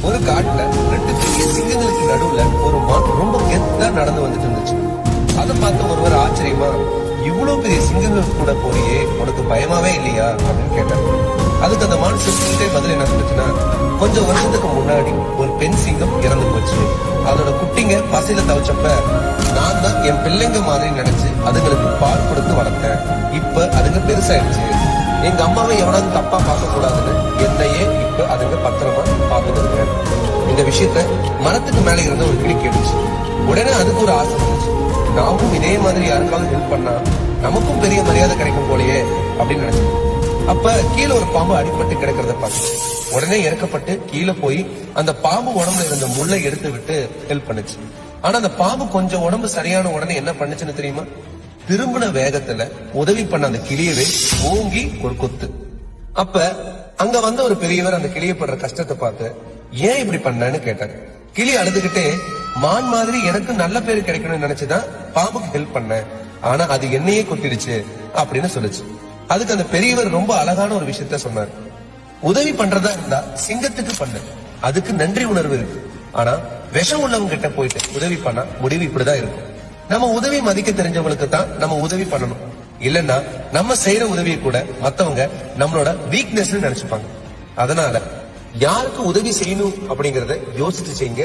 ஒரு காட்டுல 2 பெரிய சிங்கங்களுக்கு நடுவுல ஒரு மான் ரொம்ப கெத்தா நடந்து வந்துட்டு இருந்துச்சு. அதை பார்த்த ஒருவர் ஆச்சரியமா, இவ்வளவு பெரிய சிங்கங்கள் கூட போறியே, உனக்கு பயமாவே இல்லையா அப்படின்னு கேட்டாரு. அதுக்கு அந்த மான் சிரிச்சுட்டே பதில் என்ன சொல்லுச்சுன்னா, கொஞ்சம் வருஷத்துக்கு முன்னாடி ஒரு பெண் சிங்கம் இறந்து போச்சு. அதோட குட்டிங்க பசையில தவிச்சப்ப நான் தான் என் பிள்ளைங்க மாதிரி நினைச்சு அதுங்களுக்கு பால் கொடுத்து வளர்த்தேன். இப்ப அதுங்க பெருசாயிடுச்சு. எங்க அம்மாவை எவனாவது தப்பா பார்க்க கூடாதுன்னு என்னையே இப்ப அதுங்க பத்திரமா பார்த்துட்டு இருக்கேன். இந்த விஷயத்த மரத்துக்கு மேல இருந்த ஒரு கிளி கேட்டுச்சு. உடனே அதுக்கு ஒரு ஆசை வந்துச்சு, நாமும் இதே மாதிரி யாருக்காவது ஹெல்ப் பண்ணா நமக்கும் பெரிய மரியாதை கிடைக்கும் போலயே அப்படின்னு நினைச்சேன். அப்ப கீழே ஒரு பாம்பு அடிபட்டு கிடக்கிறத பார்த்து உடனே இறக்கப்பட்டு கீழே போய் அந்த பாம்பு உடம்புல இருந்த முள்ளை எடுத்து விட்டு ஹெல்ப் பண்ணுச்சு. ஆனா அந்த பாம்பு கொஞ்சம் உடம்பு சரியான உடனே என்ன பண்ணுச்சுன்னு தெரியுமா? திரும்பின வேகத்துல உதவி பண்ண அந்த கிளியவே ஓங்கி ஒரு கொத்து. அப்ப அங்க வந்த ஒரு பெரியவர் அந்த கிளிய படுற கஷ்டத்தை பார்த்து, ஏன் இப்படி பண்ணன்னு கேட்டாரு. கிளி அழுதுகிட்டே, மான் மாதிரி எனக்கு நல்ல பேரு கிடைக்கணும்னு நினைச்சுதான் பாம்புக்கு ஹெல்ப் பண்ண, ஆனா அது என்னையே கொத்திடுச்சு அப்படின்னு சொல்லுச்சு. அதுக்கு அந்த பெரியவர் ரொம்ப அழகான ஒரு விஷயத்த சொன்னார். உதவி பண்றதா இருந்தா சிங்கத்துக்கு பண்ணு, அதுக்கு நன்றி உணர்வு இருக்கு. ஆனா விஷம் உள்ளவங்க கிட்ட போயிட்டு உதவி பண்ணா முடிவு இப்படிதான் இருக்கும். நம்ம உதவி மதிக்க தெரிஞ்சவங்களுக்கு தான் நம்ம உதவி பண்ணணும். இல்லன்னா நம்ம செய்யற உதவியை கூட மத்தவங்க நம்மளோட வீக்னஸ் நினைச்சுப்பாங்க. அதனால யாருக்கு உதவி செய்யணும் அப்படிங்கறத யோசிச்சு செய்யுங்க.